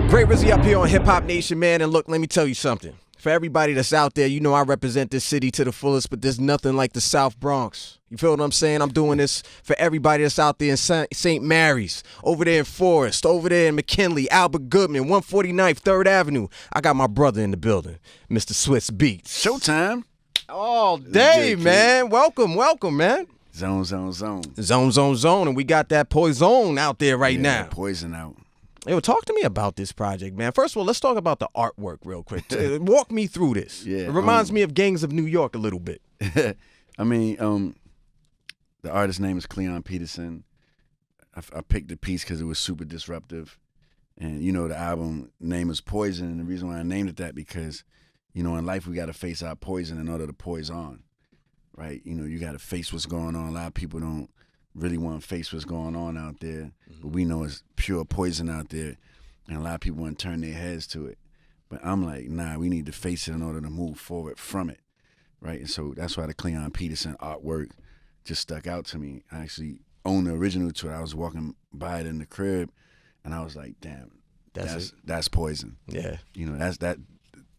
Gray Rizzy up here on Hip Hop Nation, man. And look, let me tell you something. For everybody that's out there, you know I represent this city to the fullest, but there's nothing like the South Bronx. You feel what I'm saying? I'm doing this for everybody that's out there in St. Mary's, over there in Forest, over there in McKinley, Albert Goodman, 149th, 3rd Avenue. I got my brother in the building, Mr. Swizz Beatz. Showtime. All day, man. Welcome, man. Zone. Zone. And we got that poison out there right now. Poison out. Yo, talk to me about this project, man. First of all, let's talk about the artwork real quick. Walk me through this. Yeah, it reminds me of Gangs of New York a little bit. I mean, the artist's name is Cleon Peterson. I picked the piece because it was super disruptive. And, you know, the album name is Poison. And the reason why I named it that because, you know, in life we got to face our poison in order to poison, right? You know, you got to face what's going on. A lot of people don't really want to face what's going on out there, but we know it's pure poison out there, and a lot of people want to turn their heads to it. But I'm like, nah, we need to face it in order to move forward from it, right? And so that's why the Cleon Peterson artwork just stuck out to me. I actually own the original to it. I was walking by it in the crib, and I was like, damn, that's poison. Yeah. You know,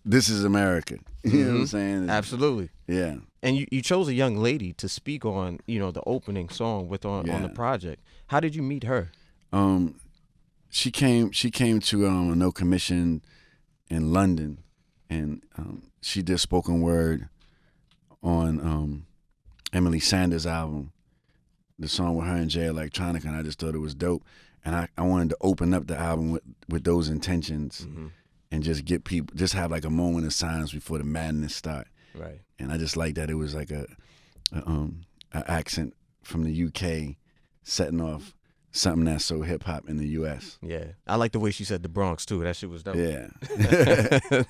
this is America. You know what I'm saying? Absolutely. Yeah. And you chose a young lady to speak on, you know, the opening song on the project. How did you meet her? She came to a no commission in London, and she did spoken word on Emily Sanders' album, the song with her and Jay Electronica, and I just thought it was dope. And I wanted to open up the album with those intentions. And just get people, just have like a moment of silence before the madness start. Right. And I just like that it was like a accent from the UK setting off something that's so hip hop in the US. Yeah. I like the way she said the Bronx too. That shit was dope. Yeah.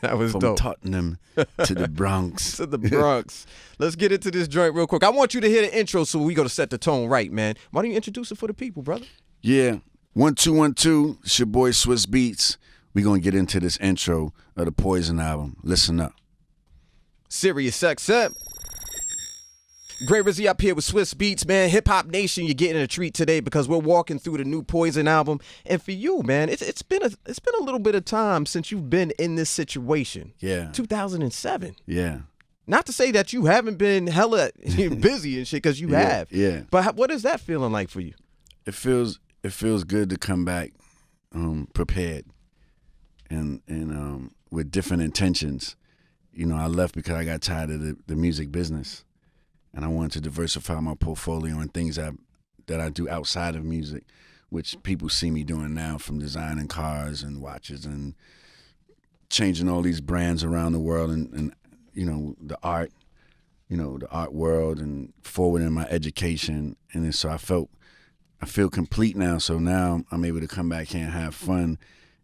That was From dope. Tottenham to the Bronx. To the Bronx. Let's get into this joint real quick. I want you to hear the intro so we go to set the tone right, man. Why don't you introduce it for the people, brother? Yeah. 1 2 1 2. It's your boy Swizz Beatz. We're going to get into this intro of the Poison album. Listen up. SiriusXM. Gray Rizzy up here with Swizz Beatz, man. Hip Hop Nation, you're getting a treat today because we're walking through the new Poison album. And for you, man, it's been a little bit of time since you've been in this situation. Yeah. 2007. Yeah. Not to say that you haven't been hella busy and shit, because you have. Yeah. But what is that feeling like for you? It feels good to come back prepared. And with different intentions. You know, I left because I got tired of the music business, and I wanted to diversify my portfolio and things that I do outside of music, which people see me doing now, from designing cars and watches and changing all these brands around the world, and you know, the art world, and forwarding my education. And then so I feel complete now. So now I'm able to come back here and have fun,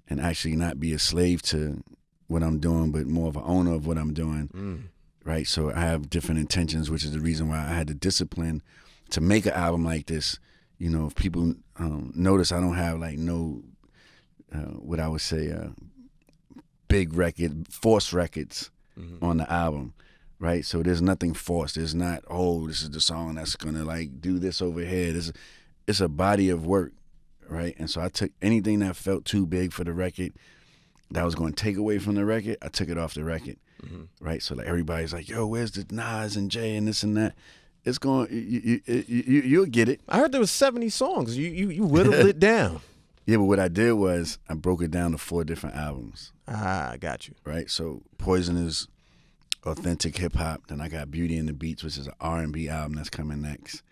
and actually not be a slave to what I'm doing, but more of an owner of what I'm doing, right? So I have different intentions, which is the reason why I had the discipline to make an album like this. You know, if people notice, I don't have like no, what I would say, big record, forced records on the album, right? So there's nothing forced. There's not, oh, this is the song that's gonna like do this over here. It's a body of work. Right, and so I took anything that felt too big for the record, that was going to take away from the record, I took it off the record. Right, so like everybody's like, "Yo, where's the Nas and Jay and this and that?" It's going, you'll get it. I heard there was 70 songs. You whittled it down. Yeah, but what I did was I broke it down to 4 different albums. Ah, I got you. Right, so Poison is authentic hip hop. Then I got Beauty and the Beats, which is an R&B album that's coming next.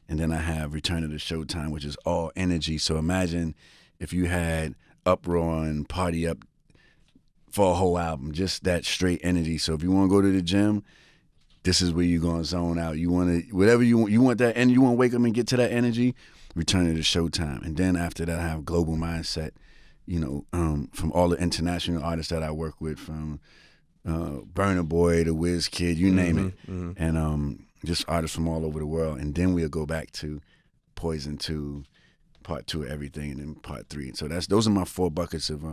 And then I have Return of the Showtime, which is all energy. So imagine if you had Uproar and Party Up for a whole album, just that straight energy. So if you want to go to the gym, this is where you're going to zone out. You want to, whatever you want that, and you want to wake up and get to that energy, Return of the Showtime. And then after that, I have Global Mindset, you know, from all the international artists that I work with, from Burna Boy to Wiz Kid, you name it. And just artists from all over the world. And then we'll go back to Poison 2, Part 2 of everything, and then Part 3. So those are my 4 buckets of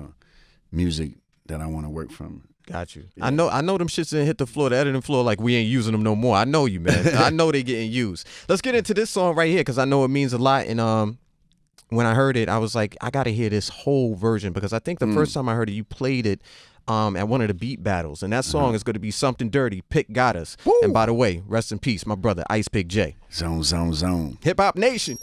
music that I want to work from. Got you. Yeah. I know them shits didn't hit the floor, the editing floor, like we ain't using them no more. I know you, man. I know they getting used. Let's get into this song right here, because I know it means a lot. And when I heard it, I was like, I got to hear this whole version because I think the first time I heard it, you played it at one of the beat battles. And that song is going to be Something Dirty, Pick Got Us. Woo. And by the way, rest in peace, my brother, Ice Pick J. Zone. Hip Hop Nation.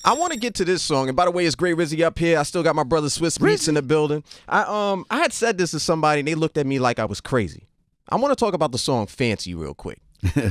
I want to get to this song, and by the way, it's Gray Rizzy up here. I still got my brother Swizz Beatz in the building. I had said this to somebody, and they looked at me like I was crazy. I want to talk about the song Fancy real quick.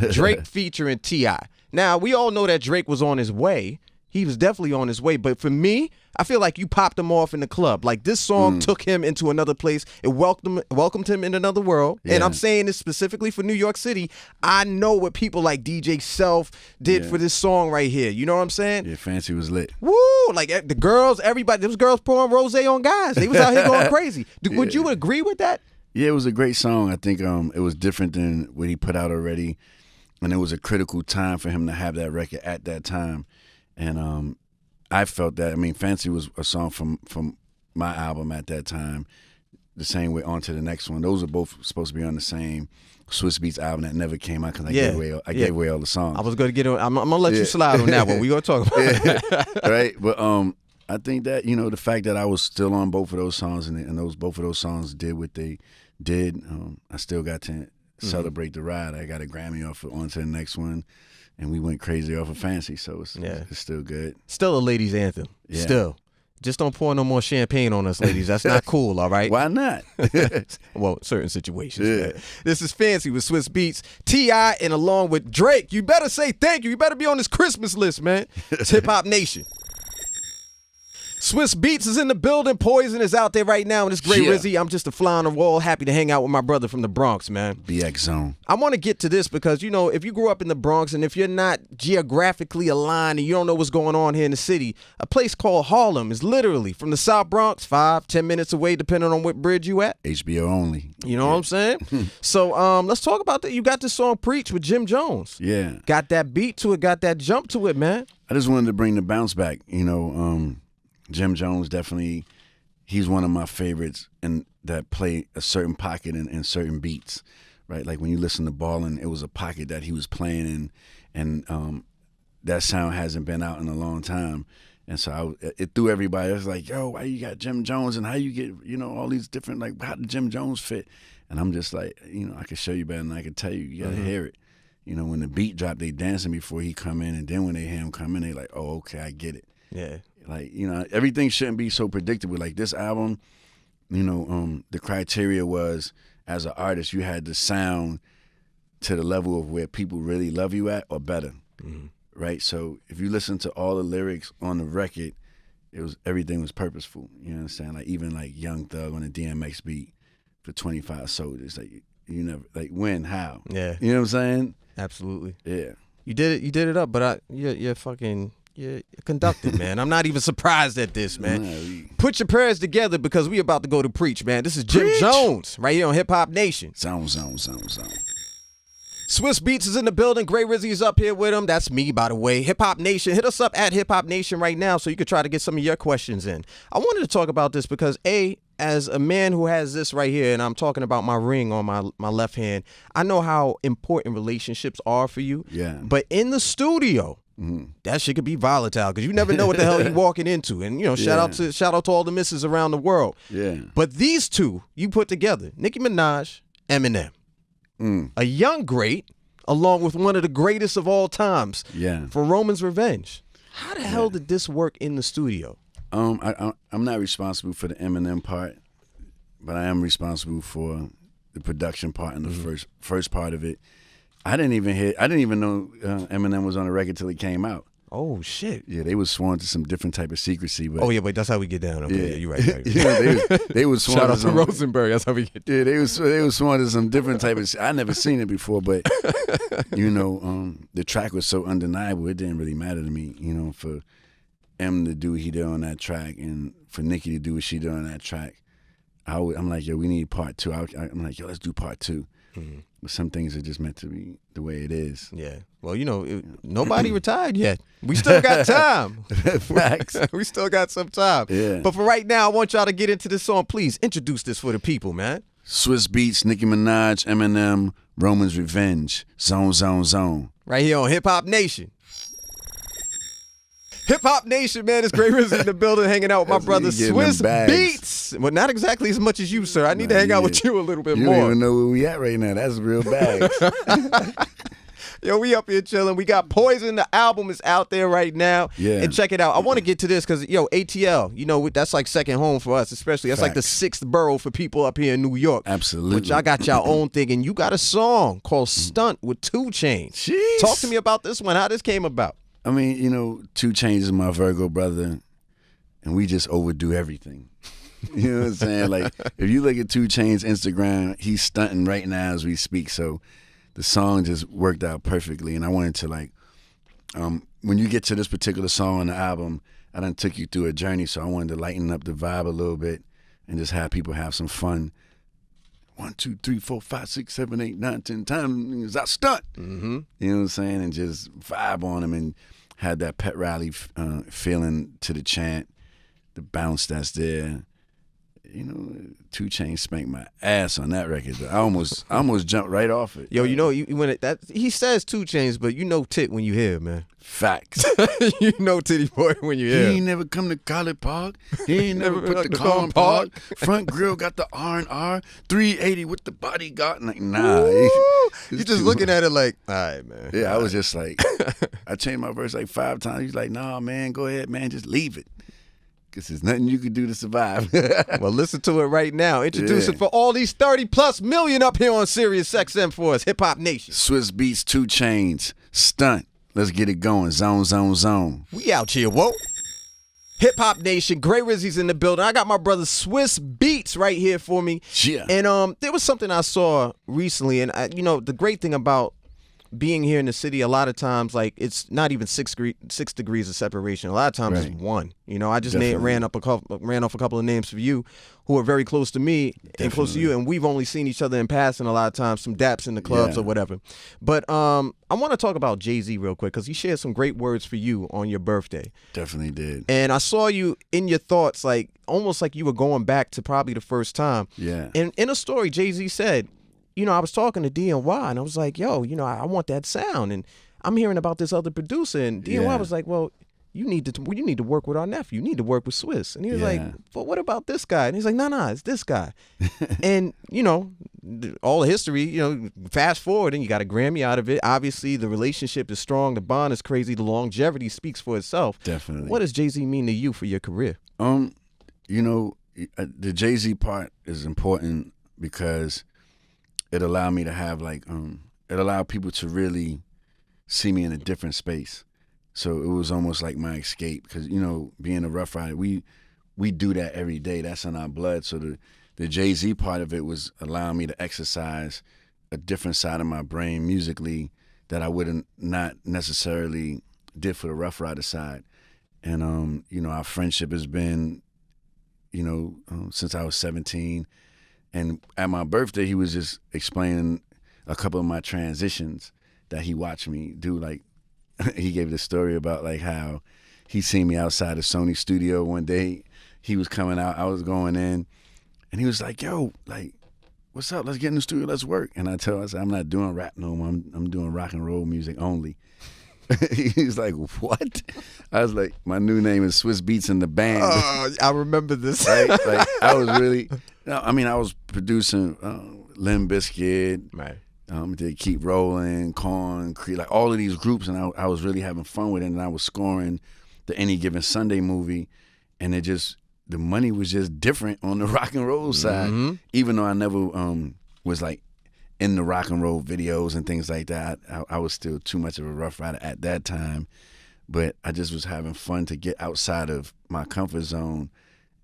Drake featuring T.I. Now, we all know that Drake was on his way. He was definitely on his way. But for me, I feel like you popped him off in the club. Like, this song took him into another place. It welcomed him in another world. Yeah. And I'm saying this specifically for New York City. I know what people like DJ Self did for this song right here. You know what I'm saying? Yeah, Fancy was lit. Woo! Like, the girls, everybody, those girls pouring rosé on guys. They was out here going crazy. Would you agree with that? Yeah, it was a great song. I think it was different than what he put out already. And it was a critical time for him to have that record at that time. And I felt that. I mean, Fancy was a song from my album at that time. The same way on to the next one. Those are both supposed to be on the same Swizz Beatz album that never came out because I gave away all the songs. I was going to get on. I'm going to let you slide on that one. We're going to talk about it. Right? But I think that, the fact that I was still on both of those songs and both of those songs did what they did, I still got to celebrate the ride. I got a Grammy off of On to the Next One. And we went crazy off of Fancy, so it's still good. Still a ladies' anthem. Yeah. Still. Just don't pour no more champagne on us, ladies. That's not cool, all right? Why not? Well, certain situations. Yeah. Man. This is Fancy with Swizz Beatz, T.I., and along with Drake. You better say thank you. You better be on this Christmas list, man. It's Hip Hop Nation. Swizz Beatz is in the building. Poison is out there right now. And it's Gray Rizzy. I'm just a fly on the wall. Happy to hang out with my brother from the Bronx, man. BX Zone. I want to get to this because, if you grew up in the Bronx and if you're not geographically aligned and you don't know what's going on here in the city, a place called Harlem is literally from the South Bronx, 5-10 minutes away, depending on what bridge you at. HBO only. You know what I'm saying? So let's talk about that. You got this song Preach with Jim Jones. Yeah. Got that beat to it, got that jump to it, man. I just wanted to bring the bounce back, Jim Jones definitely, he's one of my favorites and that play a certain pocket in certain beats, right? Like when you listen to Ballin', it was a pocket that he was playing in, and that sound hasn't been out in a long time. And so it threw everybody. I was like, yo, why you got Jim Jones and how you get, all these different, like, how did Jim Jones fit? And I'm just like, I can show you better than I can tell you. You got to hear it. When the beat dropped, they dancing before he come in, and then when they hear him come in, they like, oh, okay, I get it. Yeah. Like, everything shouldn't be so predictable. Like this album, the criteria was, as an artist, you had to sound to the level of where people really love you at or better, right? So if you listen to all the lyrics on the record, everything was purposeful. You understand? Like even like Young Thug on a DMX beat for 25 Soldiers. Like you never, like when, how? Yeah. You know what I'm saying? Absolutely. Yeah. You did it up, but you're fucking... You're conducted, man. I'm not even surprised at this, man. Put your prayers together because we about to go to Preach, man. This is Jim Jones right here on Hip Hop Nation. Zone. Swizz Beatz is in the building. Gray Rizzy is up here with him. That's me, by the way. Hip Hop Nation. Hit us up at Hip Hop Nation right now so you can try to get some of your questions in. I wanted to talk about this because, as a man who has this right here, and I'm talking about my ring on my left hand, I know how important relationships are for you. Yeah. But in the studio, that shit could be volatile because you never know what the hell you're walking into. And shout out to all the misses around the world. Yeah. But these two you put together, Nicki Minaj, Eminem, a young great, along with one of the greatest of all times. Yeah. For Roman's Revenge. How the hell did this work in the studio? I'm not responsible for the Eminem part, but I am responsible for the production part and the first part of it. I didn't even know Eminem was on the record till he came out. Oh shit! Yeah, they was sworn to some different type of secrecy. But but that's how we get down. Okay, yeah, you're right. They was sworn shout out to some, Rosenberg. That's how we get down. Yeah, they was sworn to some different type of. I never seen it before, but the track was so undeniable. It didn't really matter to me. For M to do what he did on that track, and for Nicki to do what she did on that track, I'm like, yo, we need part two. I'm like, yo, let's do part two. But some things are just meant to be the way it is. Yeah. Well, nobody retired yet. We still got time. Facts. We still got some time. Yeah. But for right now, I want y'all to get into this song. Please introduce this for the people, man. Swizz Beatz, Nicki Minaj, Eminem, Roman's Revenge. Zone. Right here on Hip Hop Nation. Hip Hop Nation, man. It's Gray Rizzy in the building, hanging out with my brother Swizz Beatz. Well, not exactly as much as you, sir. I need to hang out with you a little bit more. You don't even know where we at right now. That's real bags. Yo, we up here chilling. We got Poison. The album is out there right now. Yeah. And check it out. I want to get to this because, yo, ATL, you know, that's like second home for us, especially. That's like the sixth borough for people up here in New York. Absolutely. But y'all got your own thing, and you got a song called Stunt with 2 Chainz. Jeez. Talk to me about this one, how this came about. I mean, you know, 2 Chainz is my Virgo brother, and we just overdo everything. You know what I'm saying? Like, if you look at 2 Chainz Instagram, he's stunting right now as we speak. So the song just worked out perfectly. And I wanted to, like, when you get to this particular song on the album, I done took you through a journey. So I wanted to lighten up the vibe a little bit and just have people have some fun. 1, 2, 3, 4, 5, 6, 7, 8, 9, 10 times I stunt. Mm-hmm. You know what I'm saying? And just vibe on them and had that pet rally feeling to the chant, the bounce that's there. You know, 2 Chainz spanked my ass on that record. I almost jumped right off it. Yo, you know, he says 2 Chainz, but you know tit when you hear it, man. Facts. You know Titty Boy when you hear it. He ain't never come to College Park. He ain't never put the car in park. Front grill got the R&R. 380 with the bodyguard. Like, nah. You just looking at it like, all right, man. Yeah, I was just like, I changed my verse like 5 times. He's like, nah, man, go ahead, man, just leave it. Because there's nothing you can do to survive. Well, listen to it right now. Introduce it for all these 30+ million up here on SiriusXM for us, Hip Hop Nation. Swizz Beatz, 2 Chainz, Stunt. Let's get it going. Zone, zone, zone. We out here, whoa. Hip Hop Nation, Gray Rizzy's in the building. I got my brother Swizz Beatz right here for me. Yeah. And there was something I saw recently, and you know, the great thing about being here in the city, a lot of times, like, it's not even 6 degrees of separation. A lot of times it's 1. You know, I just ran off a couple of names for you who are very close to me and close to you, and we've only seen each other in passing a lot of times, some daps in the clubs or whatever. But I want to talk about Jay-Z real quick because he shared some great words for you on your birthday. Definitely did. And I saw you in your thoughts, like almost like you were going back to probably the first time. Yeah. And in a story, Jay-Z said, you know, I was talking to DNY, and I was like, yo, you know, I want that sound. And I'm hearing about this other producer, and DNY was like, well, you need to work with our nephew. You need to work with Swizz. And he was like, but what about this guy? And he's like, no, it's this guy. And, you know, all the history, you know, fast forward, and you got a Grammy out of it. Obviously, the relationship is strong. The bond is crazy. The longevity speaks for itself. Definitely. What does Jay-Z mean to you for your career? You know, the Jay-Z part is important because it allowed me to have, like, it allowed people to really see me in a different space. So it was almost like my escape because, you know, being a Rough Rider, we do that every day. That's in our blood. So the Jay-Z part of it was allowing me to exercise a different side of my brain musically that I wouldn't not necessarily did for the Rough Rider side. And, you know, our friendship has been, you know, since I was 17. And at my birthday, he was just explaining a couple of my transitions that he watched me do. Like, he gave the story about, like, how he seen me outside the Sony studio one day. He was coming out, I was going in, and he was like, yo, like, what's up? Let's get in the studio, let's work. And I said, I'm not doing rap no more. I'm doing rock and roll music only. He's like, what? I was like, my new name is Swizz Beatz in the band. I remember this. Right? Like, I was really, I mean, I was producing Limp Bizkit, right. Did Keep Rolling, Korn, Creed, like all of these groups, and I was really having fun with it, and I was scoring the Any Given Sunday movie, and the money was just different on the rock and roll side, even though I never was like in the rock and roll videos and things like that. I was still too much of a Rough Rider at that time, but I just was having fun to get outside of my comfort zone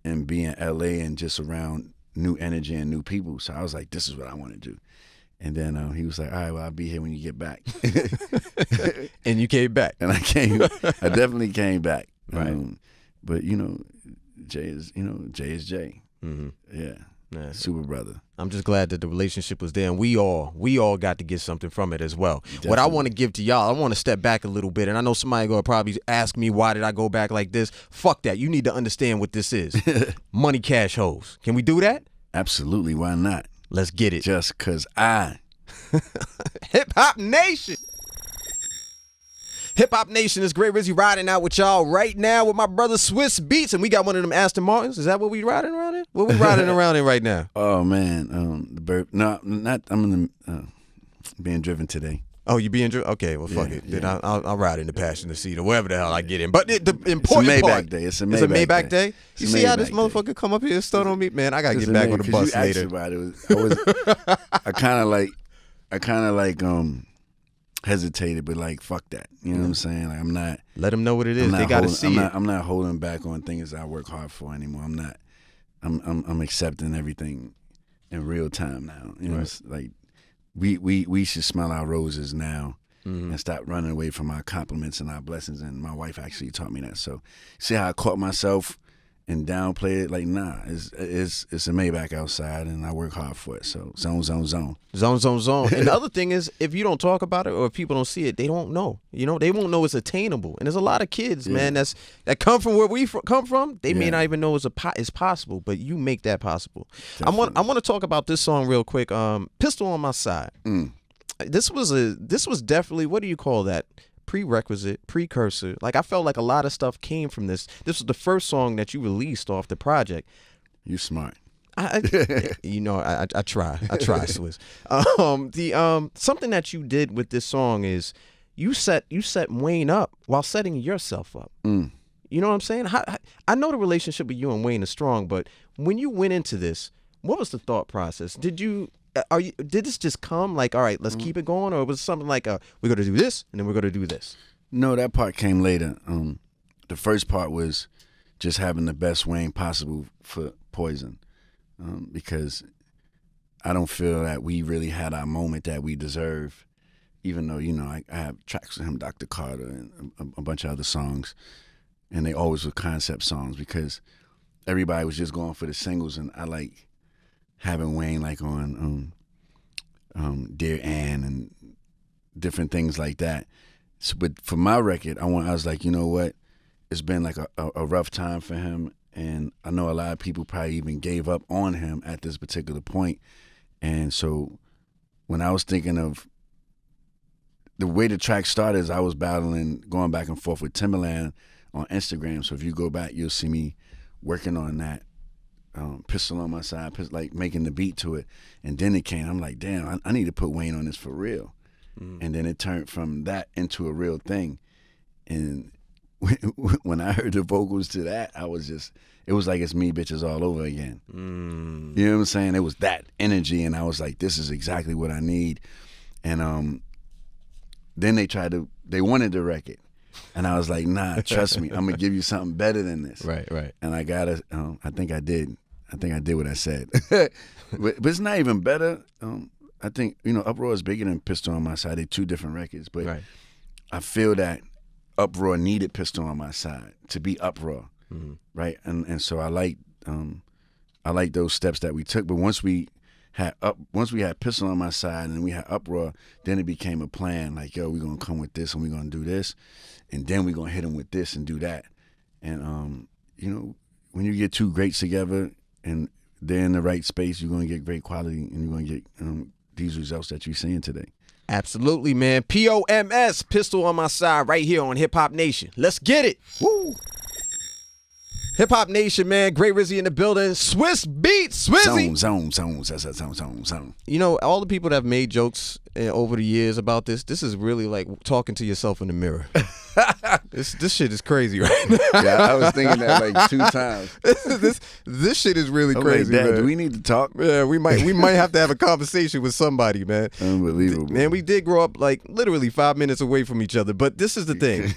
and be in LA and just around new energy and new people. So I was like, this is what I want to do. And then he was like, all right, well, I'll be here when you get back. And you came back. And I definitely came back. Right. But, you know, Jay is Jay. Mm-hmm. Yeah. Super brother. I'm just glad that the relationship was there, and we all got to get something from it as well. Definitely. What I want to give to y'all, I want to step back a little bit, and I know somebody gonna probably ask me why did I go back like this. Fuck that. You need to understand what this is. Money, cash, hoes. Can we do that? Absolutely. Why not? Let's get it. Just cause I. Hip Hop Nation. Hip Hop Nation, is Gray Rizzy riding out with y'all right now with my brother Swizz Beatz, and we got one of them Aston Martins. Is that what we riding around in? What we riding around in right now? Oh man, the bird. No, not. I'm in the, being driven today. Oh, you being driven? Okay, well, fuck it. Then I'll ride in the passenger seat or wherever the hell I get in. But the important it's a Maybach part, day. It's a Maybach day. You see how this Maybach motherfucker day. come up here and start on me, man? I gotta get back on the bus later. I kind of like hesitated, but like fuck that. You know what I'm saying? Like I'm not. Let them know what it is. They gotta see it. I'm not holding back on things I work hard for anymore. I'm not. I'm accepting everything in real time now. You know, it's like we should smell our roses now and stop running away from our compliments and our blessings. And my wife actually taught me that. So see how I caught myself and downplay it? Like, nah, it's a Maybach outside, and I work hard for it. So zone. Zone. And the other thing is, if you don't talk about it or if people don't see it, they don't know. You know, they won't know it's attainable. And there's a lot of kids, man, that come from where we come from. They may not even know it's possible, but you make that possible. Definitely. I want to talk about this song real quick. Pistol on My Side. This was definitely, what do you call that? Precursor. Like, I felt like a lot of stuff came from this. This was the first song that you released off the project. You smart. I try, Swizz. Something that you did with this song is you set Wayne up while setting yourself up. You know what I'm saying? I know the relationship with you and Wayne is strong, but when you went into this, what was the thought process? Did this just come like, all right, let's keep it going, or was it something like, we're gonna do this and then we're gonna do this? No, that part came later. The first part was just having the best Wayne possible for Poison, because I don't feel that we really had our moment that we deserve, even though, you know, I have tracks with him, Dr. Carter, and a bunch of other songs, and they always were concept songs because everybody was just going for the singles, and I like having Wayne like on Dear Ann and different things like that. So, but for my record, I was like, you know what? It's been like a rough time for him, and I know a lot of people probably even gave up on him at this particular point. And so when I was thinking of the way the track started, is I was battling, going back and forth with Timberland on Instagram. So if you go back, you'll see me working on that. Pistol on My Side, like making the beat to it. And then it came, I'm like, damn, I need to put Wayne on this for real. And then it turned from that into a real thing. And when I heard the vocals to that, it was like it's me bitches all over again. You know what I'm saying? It was that energy, and I was like, this is exactly what I need. And then they wanted the record. And I was like, nah, trust me, I'm gonna give you something better than this. Right. And I got it. I think I did what I said. but it's not even better. I think, you know, Uproar is bigger than Pistol on My Side. They're two different records. But I feel that Uproar needed Pistol on My Side to be Uproar. Right? And so I like those steps that we took. But once we had Pistol on My Side and we had Uproar, then it became a plan. Like, yo, we're gonna come with this and we're gonna do this, and then we're gonna hit them with this and do that. And you know, when you get two greats together and they're in the right space, you're gonna get great quality, and you're gonna get these results that you're seeing today. Absolutely, man. POMS, Pistol on My Side, right here on Hip Hop Nation. Let's get it. Woo. Hip Hop Nation, man. Gray Rizzy in the building. Swizz Beatz, Swizzy. Zone. You know, all the people that have made jokes over the years about this is really like talking to yourself in the mirror. This shit is crazy right now. Yeah, I was thinking that like 2 times. This shit is really crazy, Dad, man. do we need to talk? Yeah, we might have to have a conversation with somebody, man. Unbelievable. Man, we did grow up like literally 5 minutes away from each other, but this is the thing.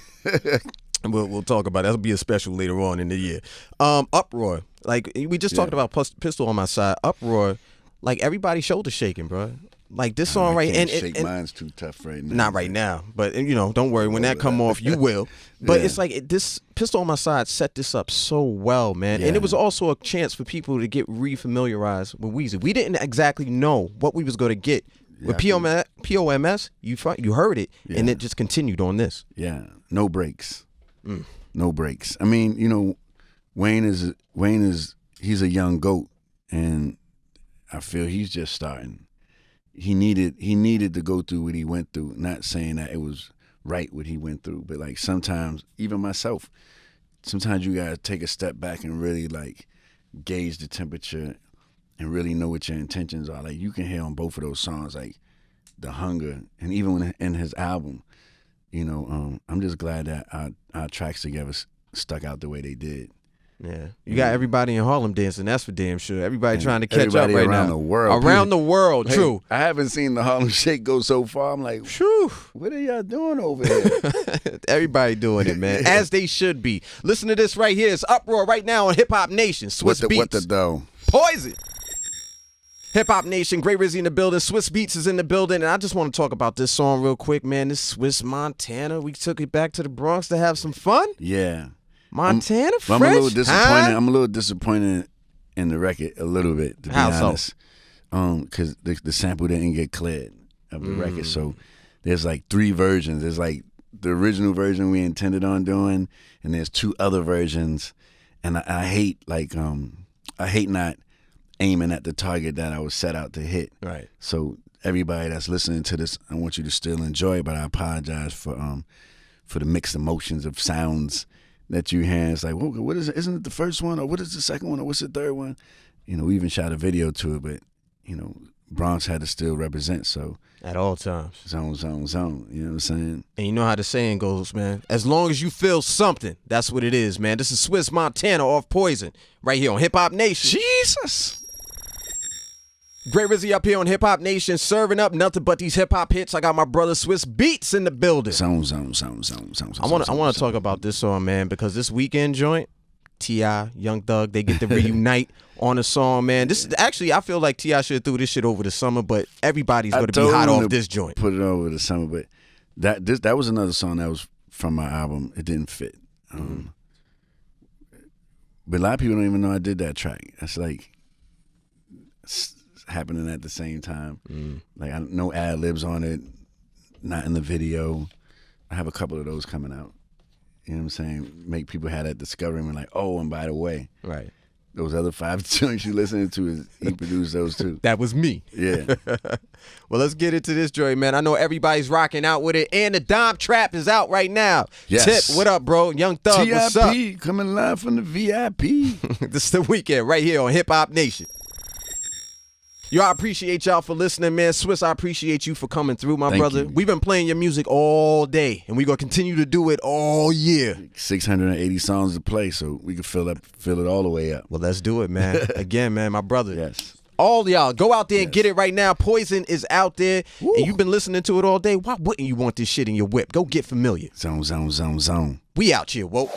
We'll talk about it. That'll be a special later on in the year. Uproar. Like, we just talked about Pistol on My Side. Uproar, like, everybody shoulder shaking, bro. Like, this song right, and mine's too tough right now. Not right now, but you know, don't worry. When that come off, you will. But it's like this Pistol on My Side set this up so well, man. And it was also a chance for people to get re-familiarized with Weezy. We didn't exactly know what we was going to get. With POMS, you heard it, and it just continued on this. Yeah, no breaks. No breaks. I mean, you know, Wayne is he's a young goat, and I feel he's just starting. He needed to go through what he went through. Not saying that it was write what he went through. But like sometimes, even myself, sometimes you gotta take a step back and really like gauge the temperature and really know what your intentions are. Like you can hear on both of those songs, like the hunger, and even when in his album, you know, I'm just glad that our tracks together stuck out the way they did. Yeah, you got everybody in Harlem dancing. That's for damn sure. Everybody trying to catch up right around now. Around the world. Around the world, hey, true. I haven't seen the Harlem Shake go so far. I'm like, Whew. What are y'all doing over here? Everybody doing it, man, as they should be. Listen to this right here. It's Uproar right now on Hip Hop Nation. Swizz Beatz. What the dough? Poison. Hip Hop Nation, Gray Rizzy in the building, Swizz Beatz is in the building, and I just want to talk about this song real quick, man. This Swiss Montana. We took it back to the Bronx to have some fun. Yeah. Montana, I'm fresh, a little disappointed. huh? I'm a little disappointed in the record a little bit, to be honest. Because the sample didn't get cleared of the record. So there's like 3 versions. There's like the original version we intended on doing, and there's 2 other versions. And I hate not aiming at the target that I was set out to hit. Right. So everybody that's listening to this, I want you to still enjoy it, but I apologize for the mixed emotions of sounds that you hear. It's like, what is it? Isn't it the first one, or what is the second one, or what's the third one? You know, we even shot a video to it, but you know, Bronx had to still represent. So at all times, zone. You know what I'm saying? And you know how the saying goes, man. As long as you feel something, that's what it is, man. This is Swiss Montana off Poison right here on Hip Hop Nation. Jesus. Gray Rizzy up here on Hip Hop Nation, serving up nothing but these hip hop hits. I got my brother Swizz Beatz in the building. Zone. I want to talk about this song, man, because this weekend joint, T.I., Young Thug, they get to reunite on a song, man. This is actually, I feel like T.I. should have threw this shit over the summer, but everybody's going to be hot off this joint. Put it over the summer, but that was another song that was from my album. It didn't fit. But a lot of people don't even know I did that track. That's like happening at the same time. Like no ad libs on it, not in the video. I have a couple of those coming out. You know what I'm saying? Make people have that discovery and like, oh, and by the way, right, those other 5 joints you listening to, he produced those too. That was me. Yeah. Well, let's get into this joint, man. I know everybody's rocking out with it, and the Dime Trap is out right now. Yes. Tip, what up, bro? Young Thug, what's up? TIP coming live from the VIP. This is the weekend right here on Hip Hop Nation. Yo, I appreciate y'all for listening, man. Swizz, I appreciate you for coming through, my brother. You. We've been playing your music all day, and we're going to continue to do it all year. 680 songs to play, so we can fill it all the way up. Well, let's do it, man. Again, man, my brother. Yes. All y'all, go out there and get it right now. Poison is out there, and you've been listening to it all day. Why wouldn't you want this shit in your whip? Go get familiar. Zone. We out here, whoa.